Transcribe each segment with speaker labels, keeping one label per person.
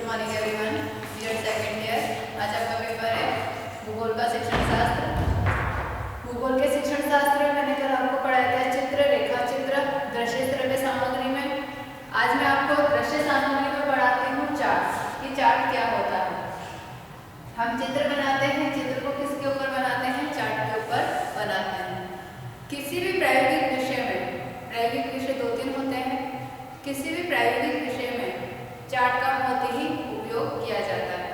Speaker 1: Morning everyone, dear second year. आज आपका paper है भूगोल का शिक्षण शास्त्र। भूगोल के शिक्षण शास्त्र में मैंने कल आपको पढ़ाया था चित्र, रेखा चित्र, दृश्य श्रव्य सामग्री में। आज मैं आपको दृश्य सामग्री में पढ़ाती हूँ चार्ट कि चार्ट क्या होता है। हम चित्र बनाते हैं, चित्र को किसके ऊपर बनाते हैं? चार्ट के ऊपर बनाते हैं। किसी भी प्रायोगिक विषय में, प्रायोगिक विषय 2-3 होते हैं, किसी भी प्रायोगिक विषय में चार्ट का बहुत ही उपयोग किया जाता है।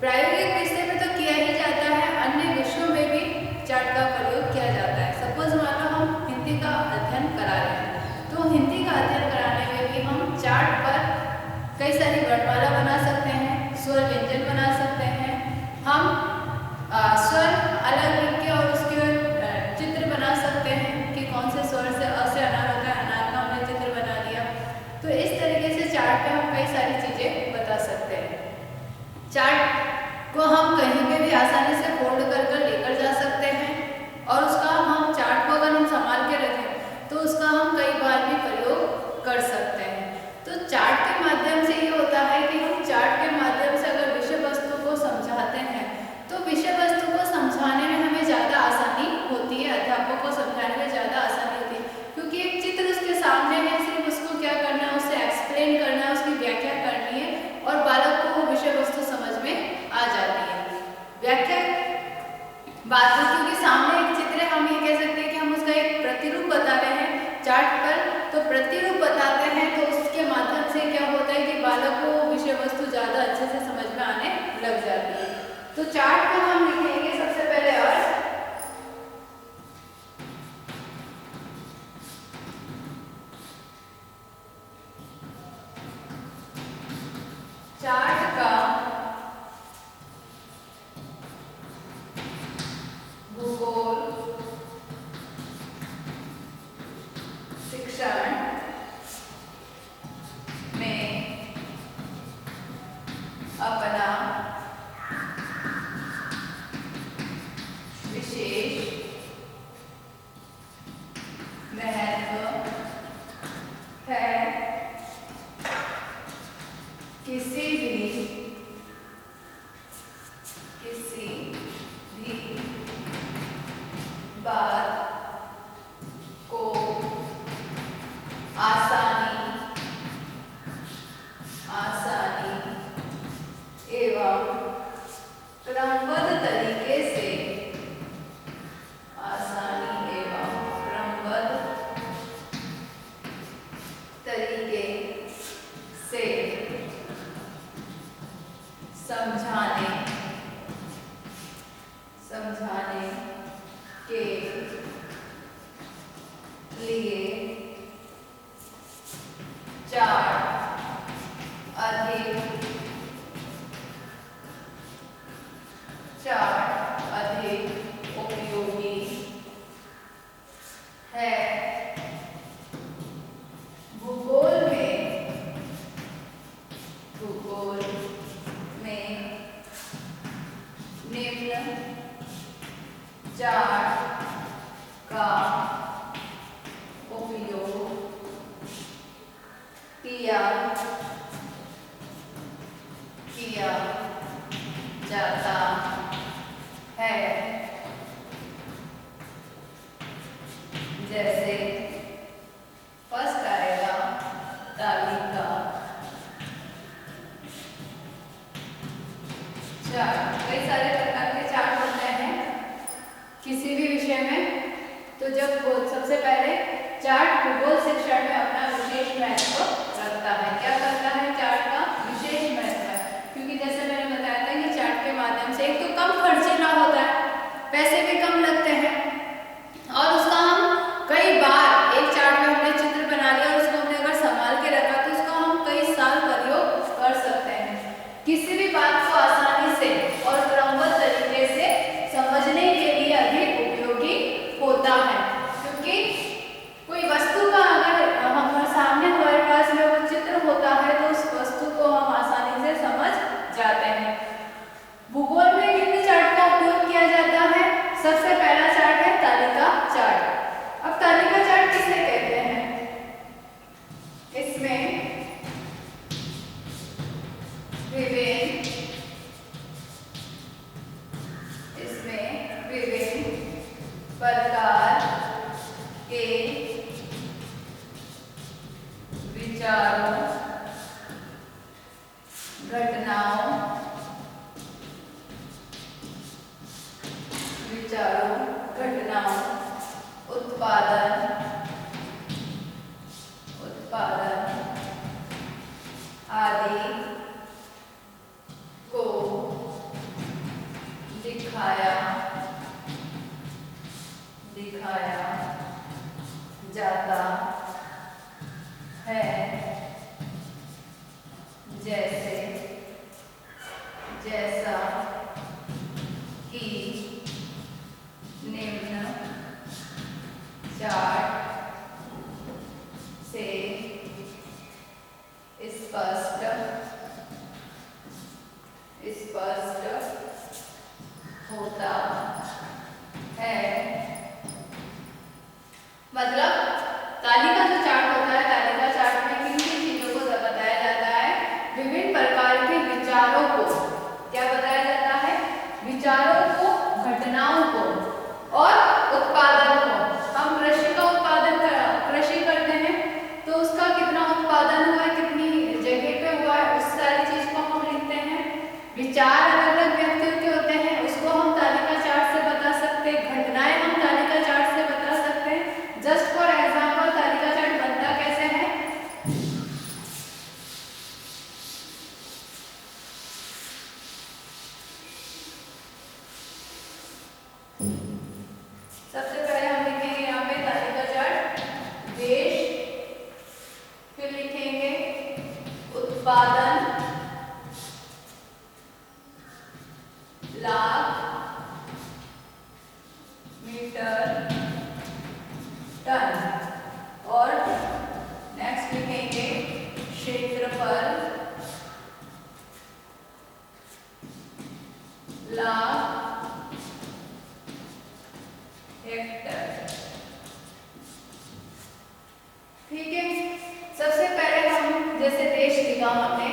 Speaker 1: प्रायोगिक विषय में तो किया ही जाता है, अन्य विषयों में भी चार्ट का प्रयोग किया जाता है। सपोज मान लो हम हिंदी का अध्ययन करा रहे हैं, तो हिंदी का अध्ययन कराने में भी हम चार्ट पर कई सारी वर्णमाला बना सकते हैं, स्वर व्यंजन बना सकते हैं। हम स्वर अलग लिख के और उसके चित्र बना सकते हैं कि कौन से स्वर से अ से अनार होता है, अनार का हमने चित्र बना दिया। तो इस तरीके से चार्ट पे हम कई सारी चीजें बता सकते हैं। चार्ट को हम कहीं पे भी आसानी से फोल्ड कर कर लेकर जा सकते हैं और उसका हम चार्ट को अगर हम संभाल के रखें तो उसका हम कई बार भी प्रयोग कर सकते हैं। तो चार्ट के माध्यम से ये होता है कि हम चार्ट के माध्यम से अगर विषय वस्तु को समझाते हैं तो विषय वस्तु को समझाने में हमें ज़्यादा आसानी होती है, अध्यापक को समझाने में ज़्यादा आसानी होती है, क्योंकि एक चित्र उसके सामने है, सिर्फ उसको क्या करना है, उसे एक्सप्लेन करना है, उसकी व्याख्या करनी है और बालक को वो विषय वस्तु समझ में आ जाती है। व्याख्या बात है, क्योंकि सामने एक चित्र है, हम ये कह सकते हैं कि हम उसका एक प्रतिरूप बता रहे हैं चार्ट पर, तो प्रतिरूप बताते हैं तो उसके माध्यम से क्या होता है कि बालक को विषय वस्तु ज़्यादा अच्छे से समझ में आने लग जाती है। तो चार्ट को हम लिखेंगे सबसे पहले अर्थ, चार्ट का भूगोल शिक्षण में अपना विशेष महत्व है। किसी भी बात को आसानी एवं क्रमबद्ध तरीके से समझाने के लिए चार्ट अधिक उपयोगी है। भूगोल में निम्न चार्ट का उपयोग किया जाता है, जैसे फर्स्ट आएगा तालिका चार्ट। कई सारे प्रकार के चार्ट होते हैं किसी भी विषय में। तो जब सबसे पहले चार्ट भूगोल शिक्षण में अपना विशेष महत्व रखता है। क्या करता है? चार्ट का विशेष महत्व, क्योंकि जैसे मैंने बताया था कि चार्ट के माध्यम से एक तो कम खर्चीला होता है, पैसे भी कम लगते हैं और उसका हम कई बार एक चार्ट में हमने चित्र बना लिया और उसको हमने अगर संभाल के रखा तो उसका हम कई साल प्रयोग कर सकते हैं। किसी भी बात को आसानी से और क्रमबद्ध तरीके से समझने के लिए अधिक उपयोगी होता है, क्योंकि कोई वस्तु का अगर हमारे सामने हमारे पास में विभिन्न, इसमें विभिन्न प्रकार के विचारों, घटनाओं, उत्पादन आदि को दिखाया जाता है, जैसा कि निम्न चार्ट से स्पष्ट होता है। मतलब तालिका जो चार्ट होता है, तालिका चार्ट में किन किन चीजों को बताया जाता है? विभिन्न प्रकार के विचारों को, क्या बताया जाता है? विचारों को, घटनाओं को और उत्पादन को। हम कृषि का उत्पादन कृषि करते हैं तो उसका कितना उत्पादन हुआ है, कितनी जगह पे हुआ है, उस सारी चीज को हम लिखते हैं। विचार अलग अलग व्यक्तियों के होते हैं, उसको हम तालिका चार्ट से बता सकते हैं। घटनाएं हम तालिका चार्ट से बता सकते हैं। जस्ट फॉर एग्जाम्पल तालिका चार्ट बनता कैसे है? सबसे पहले हम लिखेंगे यहाँ पे तालिका चार्ट, देश, फिर लिखेंगे उत्पादन, लाख, मीटर, टन, और नेक्स्ट लिखेंगे क्षेत्रफल, लाख, हेक्टर। ठीक है, सबसे पहले हम जैसे देश लिखा हमने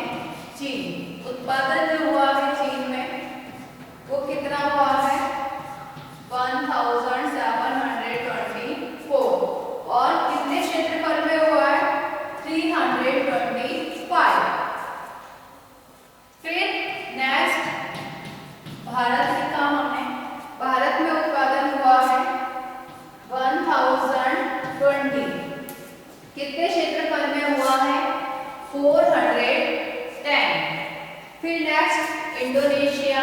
Speaker 1: चीन, उत्पादन जो हुआ है चीन में वो कितना हुआ है? 1724, और कितने क्षेत्रफल में हुआ है? 325। फिर नेक्स्ट भारत लिखा हमने, भारत में उत्पादन हुआ है 1020, कितने क्षेत्रफल में हुआ है? 410। फिर नेक्स्ट इंडोनेशिया,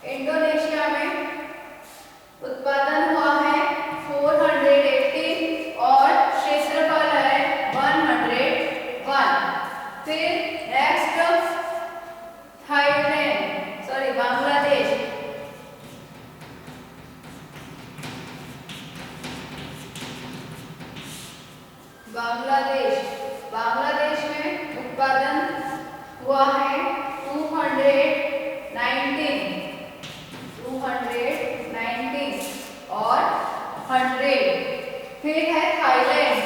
Speaker 1: इंडोनेशिया में उत्पादन हुआ है 480 और क्षेत्रफल है 101। फिर नेक्स्ट बांग्लादेश, बांग्लादेश में उत्पादन हुआ है 219 और 100। फिर है थाईलैंड,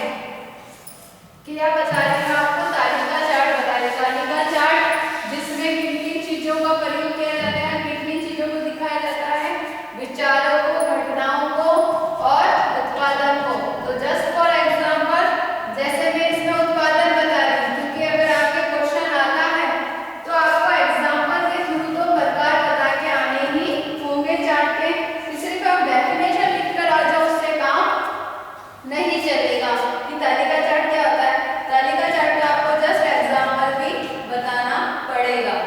Speaker 1: क्या बता रहे हैं आपको? तालिका चार्ट बता रहे। तालिका चार्ट जिसमें किन किन चीजों का प्रयोग किया जाता है, किन किन चीजों को दिखाया जाता है? विचारों को, घटनाओं को और उत्पादन को। तो जस्ट फॉर एग्जाम्पल जैसे मैं इसमें उत्पादन बता रही हूँ, क्योंकि अगर आपके क्वेश्चन आता है तो आपको एग्जाम्पल के थ्रू तो प्रकार बता के आने ही होंगे चार्ट के। सिर्फ आप डेफिनेशन लिख कर आ जाओ, उससे काम नहीं चलेगा कि तालिका चार्ट क्या होता है। तालिका चार्ट का आपको जस्ट एग्जाम्पल भी बताना पड़ेगा।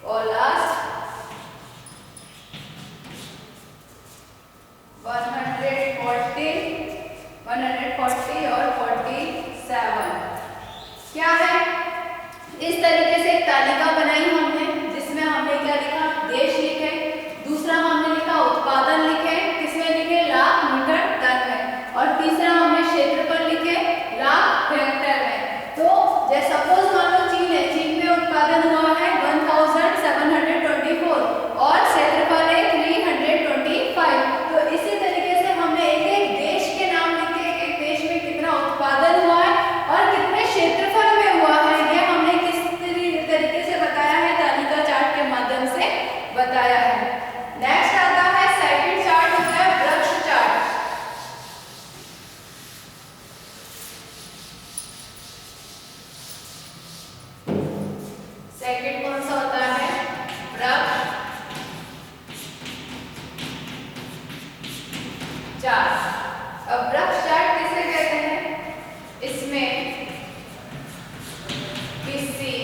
Speaker 1: और लास्ट 140 और 47 क्या है? इस तरीके से एक तालिका बनाई हमने, जिसमें हमने क्या लिखा? देश लिखे, दूसरा हमने लिखा उत्पादन लिखे, किसमें लिखे? लाख, मीटर, टन में, और तीसरा हमने क्षेत्रफल लिखे लाख, हेक्टेयर में। तो जैसे सपोज मान लो उत्पादन हुआ है 1724 और क्षेत्रफल है 325। तो इसी तरीके से हमने एक एक देश के नाम लिखे, एक एक देश में कितना उत्पादन हुआ है और कितने क्षेत्रफल में हुआ है, ये हमने किस तरीके से बताया है, तालिका चार्ट के माध्यम से बताया है। नेक्स्ट आता है सेकंड चार्ट होता है वृक्ष चार्ट। सेकंड कौन सा होता है? वृक्ष चार्ट। अब वृक्ष चार्ट किसे कहते हैं? इसमें किसी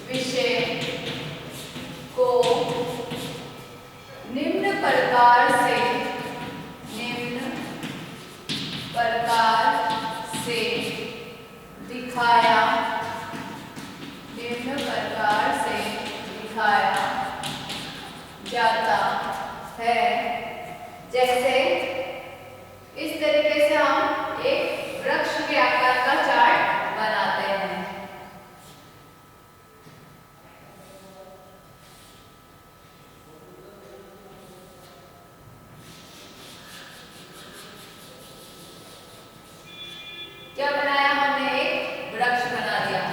Speaker 1: विषय को निम्न प्रकार से दिखाया जाता है। जैसे इस तरीके से हम एक वृक्ष के आकार का चार्ट बनाते हैं। क्या बनाया हमने? एक वृक्ष बना दिया।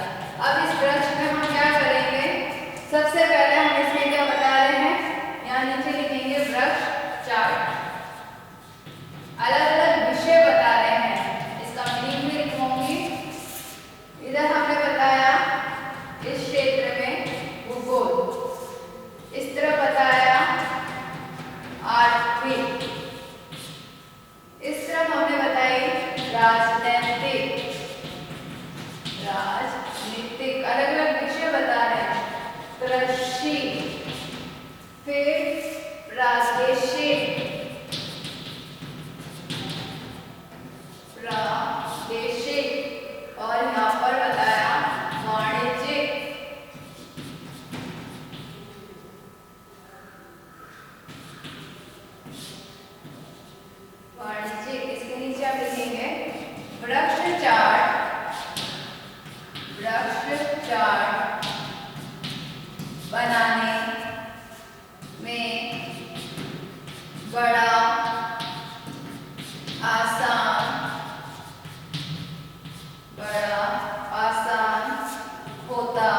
Speaker 1: अब इस वृक्ष में हम क्या करेंगे? सबसे पहले हम इसमें क्या बता रहे हैं, यहाँ नीचे लिखेंगे वृक्ष चार्ट। अलग अलग विषय बता रहे हैं, इसका मीनिंग भी लिखूंगी। इधर हमने बताया इस क्षेत्र में भूगोल, इस तरह बताया आर्थिक, इस तरह हमने बताई राजनीतिक, अलग अलग विषय बता रहे हैं। कृषि, फिर प्रादेशिक, और यहाँ पर बताया वाणिज्यिक। इसके नीचे आप लिखेंगे वृक्ष चार्ट बनाने में बड़ा आसान होता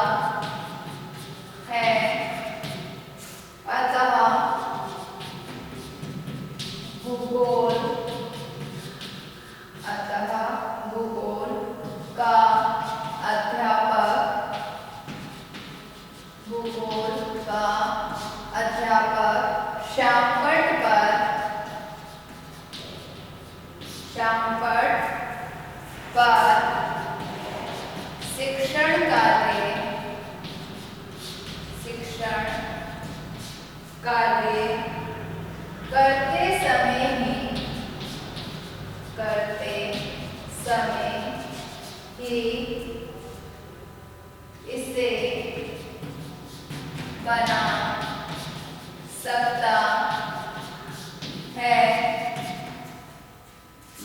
Speaker 1: है। अतः भूगोल का अध्यापक श्यामपट्ट पर शिक्षण कार्य करते समय ही इसे बना सकता है,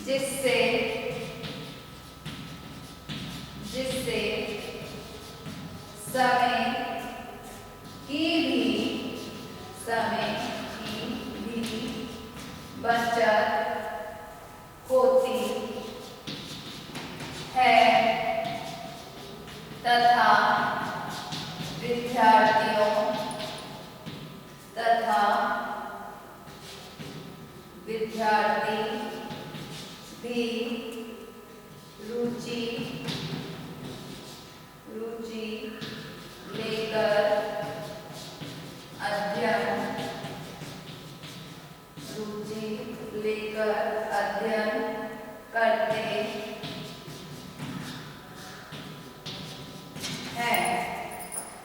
Speaker 1: जिससे समय की भी बचत होती है तथा विद्यार्थी भी रुचि लेकर अध्ययन करते हैं।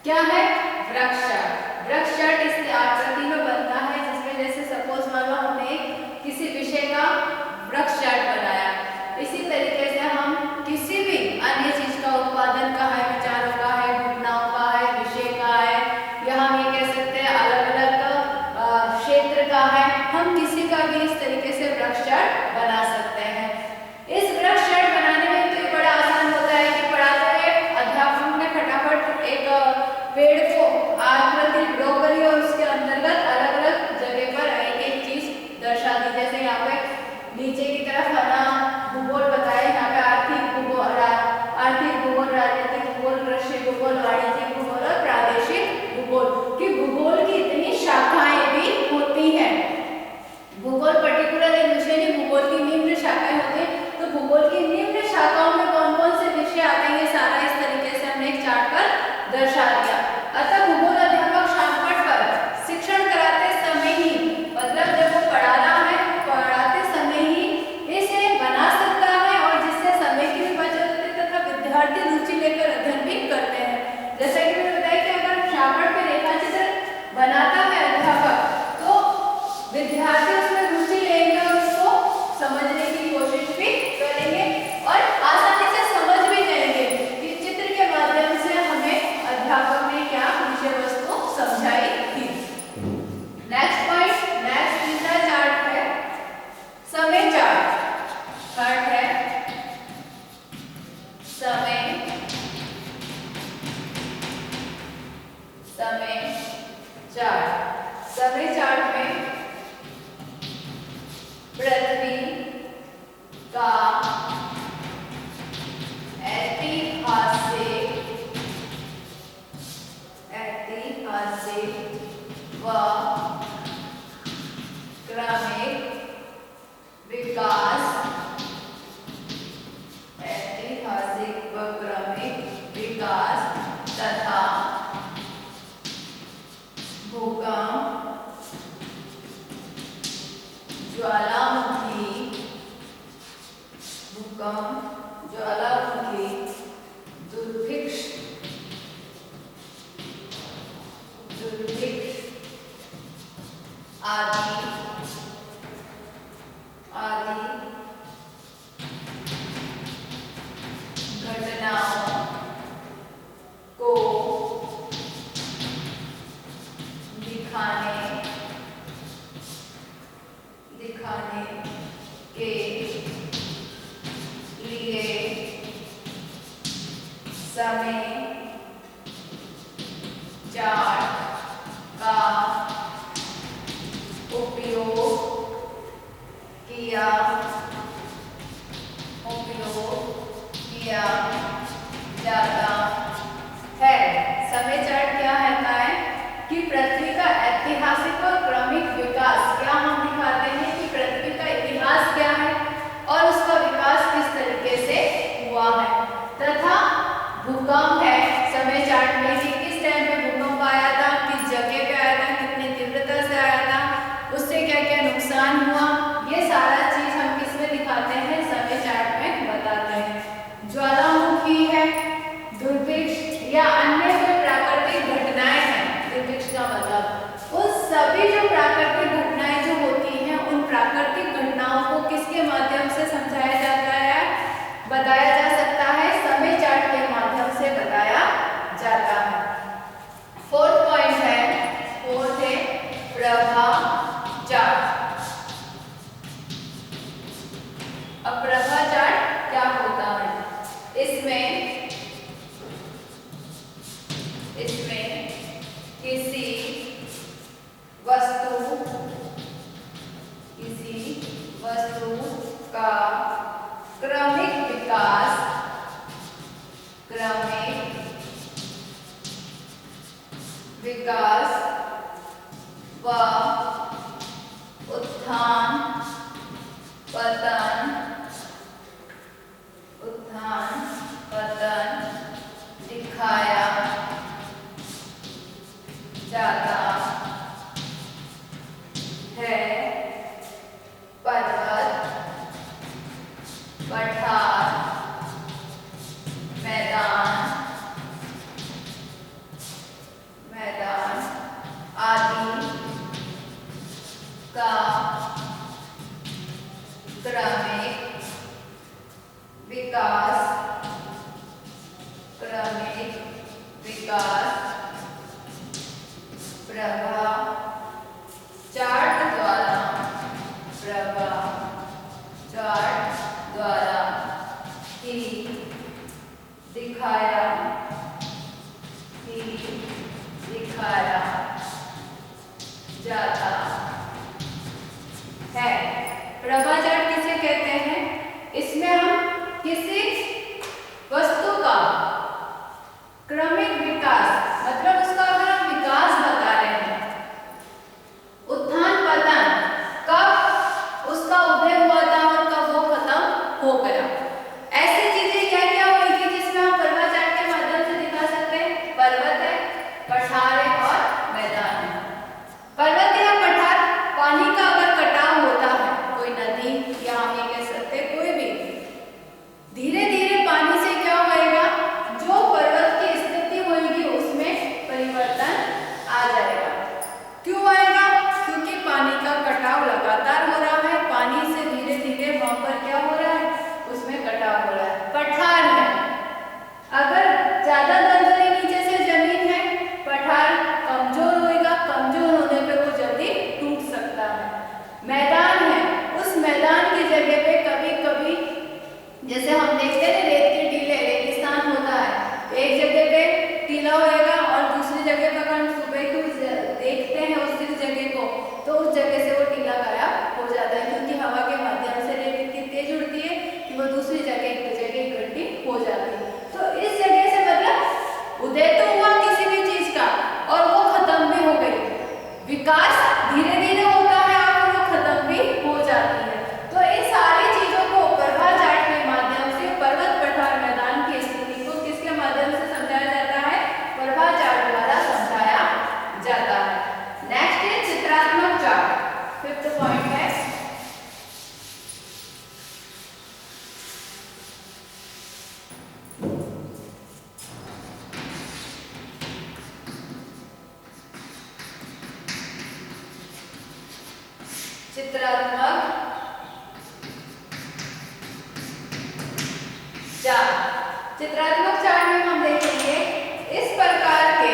Speaker 1: क्या है? वृक्ष चार्ट इस आकृति में बनता है, जिसमें जैसे सपोज मान लो हमने किसी विषय का वृक्ष चार्ट बनाया, इसी तरीके से हम किसी भी अन्य चीज का उत्पादन का है, विचारों का है, घटनाओं का है, विषय का है, या हम ये कह सकते हैं अलग अलग क्षेत्र का है, हम किसी का भी इस तरीके से वृक्ष चार्ट बना सकते हैं। इस वृक्ष चार्ट बनाने में तो बड़ा क्रमिक विकास तथा भूकंप, ज्वालामुखी, दुर्भिक्ष आदि घटनाओं को दिखाने के लिए समय चार्ट का उपयोग किया जाता है। समय चार्ट क्या कहता है कि पृथ्वी का ऐतिहासिक और क्रमिक विकास, क्या हम दिखाते हैं कि पृथ्वी का इतिहास क्या है और उसका विकास किस तरीके से हुआ है, तथा भूकंप है समय चार्ट में कि किस टाइम पे भूकंप आया था, किस जगह पे आया था, कितनी तीव्रता से आया था, उससे क्या क्या नुकसान हुआ, ये सारा चीज हम किस में दिखाते हैं, समय चार्ट में बताते हैं। ज्वालामुखी है, दुर्भिक्ष या अन्य जो प्राकृतिक घटनाएं हैं, दुर्भिक्ष का मतलब उन सभी जो प्राकृतिक घटनाएं जो होती हैं, उन प्राकृतिक घटनाओं को किसके माध्यम से समझाया जाता है, बताया जा सकता है, समय चार्ट के माध्यम से बताया जाता है। फोर्थ पॉइंट है प्रवाह चार्ट। अब प्रवाह चार्ट क्या होता है, इसमें किसी वस्तु का क्रमिक विकास व उत्थान पतन दिखाया जाता है। पर्वत, पठार, मैदान आदि का क्रमिक विकास प्रवाह चार्ट द्वारा ही दिखाया जाता है। प्रवाह चार्ट किसे कहते हैं, इसमें हम किसी वस्तु का क्रमिक विकास, मतलब उसका अगर हम विकास बता रहे हैं, उत्थान पतन, कब उसका उदय हुआ था और कब वो खत्म हो गया, ऐसी चीजें क्या क्या होगी जिसमें हम प्रवाह चार्ट के माध्यम से दिखा सकते हैं। पर्वत है, पठार है और मैदान है। पर्वत या पठार, पानी का अगर कटाव होता है, कोई नदी या हम ये कह सकते हैं कोई भी, धीरे धीरे पानी से क्या होएगा, जो पर्वत की स्थिति होगी उसमें परिवर्तन आ जाएगा। क्यों आएगा, क्योंकि पानी का कटाव लगातार हो रहा है, पानी से धीरे धीरे वहां पर क्या हो रहा है, उसमें कटाव हो रहा है। पठार है, अगर ज्यादा दलदली नीचे से जमीन है, पठार कमजोर होएगा, कमजोर होने पे वो जल्दी टूट सकता है। मैदान है, उस मैदान की जगह पे कभी कभी जैसे हम देखते हैं रेत के टीले, रेगिस्तान होता है, एक जगह पे टीला होएगा और दूसरी जगह पर हम सुबह को देखते हैं उस जगह को, तो उस जगह से वो टीला गायब हो जाता है, क्योंकि हवा के माध्यम से रेत इतनी तेज उड़ती है कि वो दूसरी जगह इकट्ठी हो जाती है। तो इस जगह से मतलब उदय तो हुआ किसी भी चीज का और वो खत्म भी हो गई, विकास धीरे धीरे होता है और वो खत्म भी हो जाती है। तो इन सारी चीजों को प्रवाह चार्ट के माध्यम से पर्वत, पठार, मैदान की स्थिति चित्रात्मक चार्ट। चित्रात्मक चार्ट में हम देखेंगे इस प्रकार के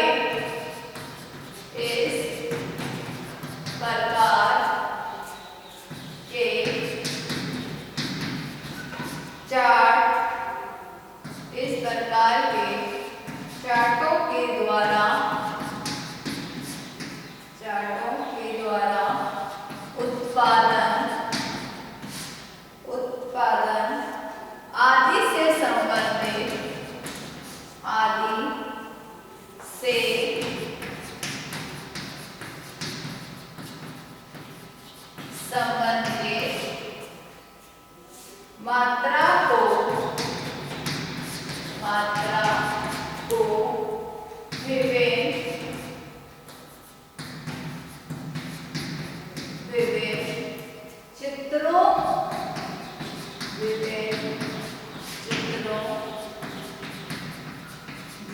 Speaker 1: चार्टों के द्वारा उत्पादन आदि से संबंधित मात्रा को विभिन्न चित्रों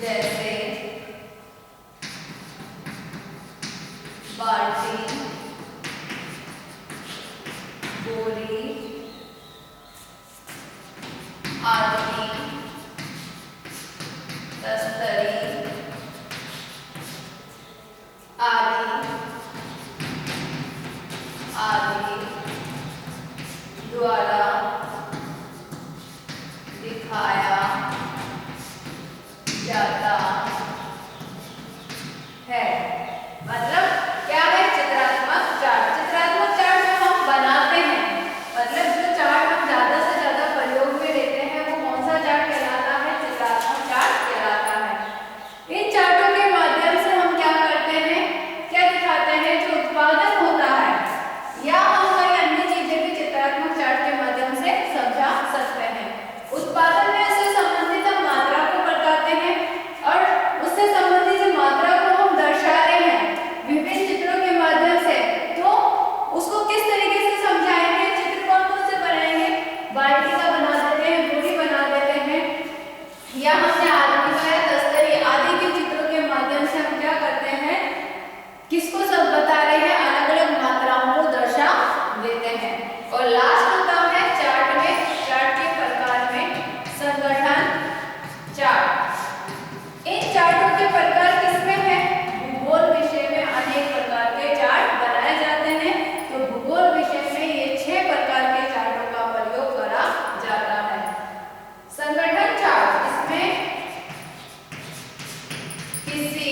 Speaker 1: जैसे बाल्टी, बोरी आदि, दस्तरी आदि द्वारा दिखाया जाता है। मतलब क्या है चित्रात्मक चार्ट? चित्रात्मक चार्ट जो हम बनाते हैं, मतलब जो चार्ट हम ज्यादा से ज्यादा प्रयोग में लेते हैं वो कौन सा चार्ट कहलाता है? चित्रात्मक चार्ट कहलाता है। इन चार्टों के माध्यम से हम क्या करते हैं, क्या दिखाते हैं? जो उत्पादन होता है या हम कई अन्य चीजें भी चित्रात्मक चार्ट के माध्यम से समझा सकते हैं। उत्पादन में उससे संबंधित हम मात्रा को बताते हैं और उससे संबंधित मात्रा को हम दर्शा रहे हैं विभिन्न चित्रों के माध्यम से, तो उसको किस तरीके से समझाएंगे? चित्र कौन कौन से बनाएंगे? बाल्टी का बना देते हैं, बोरी बना देते हैं, या हमने आदमी का या दस्तरी आदि के चित्रों के माध्यम से हम क्या करते हैं? किसको सब बता रहे हैं? अलग अलग मात्राओं को दर्शा देते हैं। और लास्ट होता है चार्ट में, चार्ट के प्रकार में संगठन चार्ट। इन चार्टों के प्रकार किसमें है? भूगोल विषय में अनेक प्रकार के चार्ट बनाए जाते हैं। तो भूगोल विषय में ये 6 प्रकार के चार्टों का प्रयोग करा जाता है। संगठन चार्ट, इसमें किसी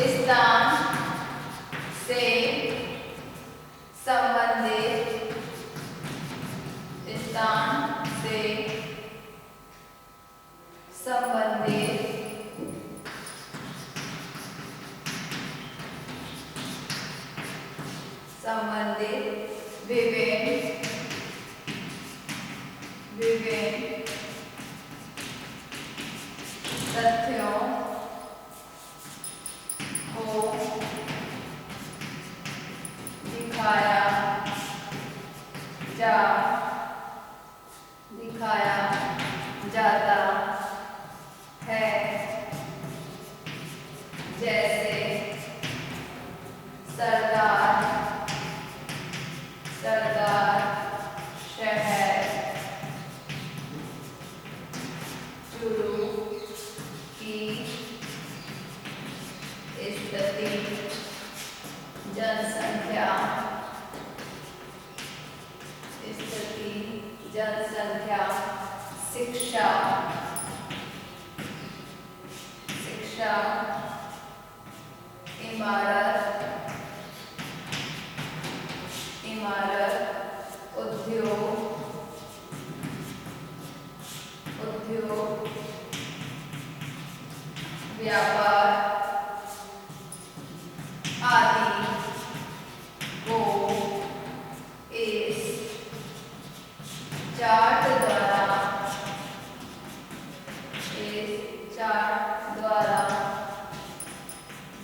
Speaker 1: स्थान से संबंधित विभिन्न तथ्यों को दिखाया जाता है। जैसे सरदार शहर, चुरू की स्थिति, जनसंख्या, शिक्षा, इमारत, उद्योग, व्यापार आदि को इस चार्ट द्वारा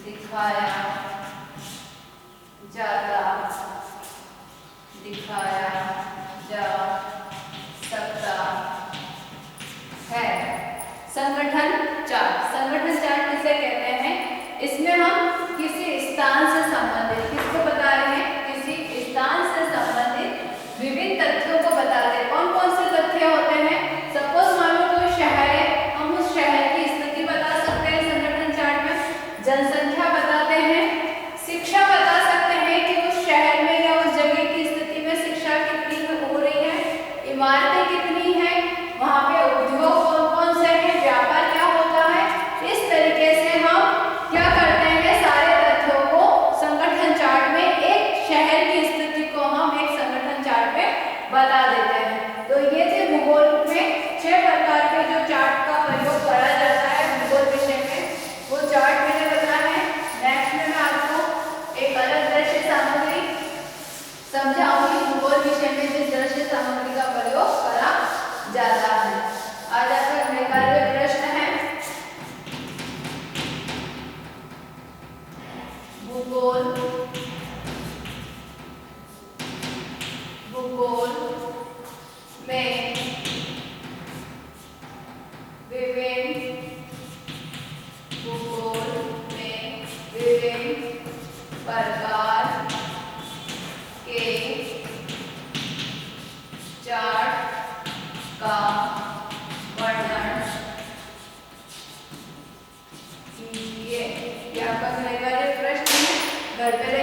Speaker 1: दिखाया जा सकता है। संगठन चार्ट किसे कहते हैं? इसमें इसमें हम किसी स्थान से संबंधित, किसको बता रहे हैं, किसी स्थान से संबंधित विभिन्न तथ्यों को बताते हैं। कौन कौन से तथ्य होते हैं? सपोज मान लो कोई शहर है, हम उस शहर की स्थिति बता सकते हैं संगठन चार्ट में, जनसंख्या बताते हैं, शिक्षा बता सकते हैं कि उस शहर में या उस जगह की स्थिति में शिक्षा कितनी हो रही है, इमारतें कितनी है, वहाँ पे उद्योग कौन कौन से हैं, व्यापार क्या होता है। इस तरीके से हम क्या करते हैं, सारे तथ्यों को संगठन चार्ट में, एक शहर की स्थिति को हम एक संगठन चार्ट में बता देते हैं। तो ये थे भूगोल में 6 प्रकार के जो चार्ट का प्रयोग करा जाता है भूगोल विषय में, वो चार्ट मैंने बताया है। नेक्स्ट में मैं आपको एक अलग दृश्य सामग्री समझाऊंगी भूगोल विषय में जिस दृश्य सामग्री का प्रयोग करा जाता है। आज आपका गृहकार्य प्रश्न है, भूगोल में विभिन्न प्रकार के चार्ट का वर्णन कीजिए। ये आपका गृहकार्य प्रश्न है, घर पे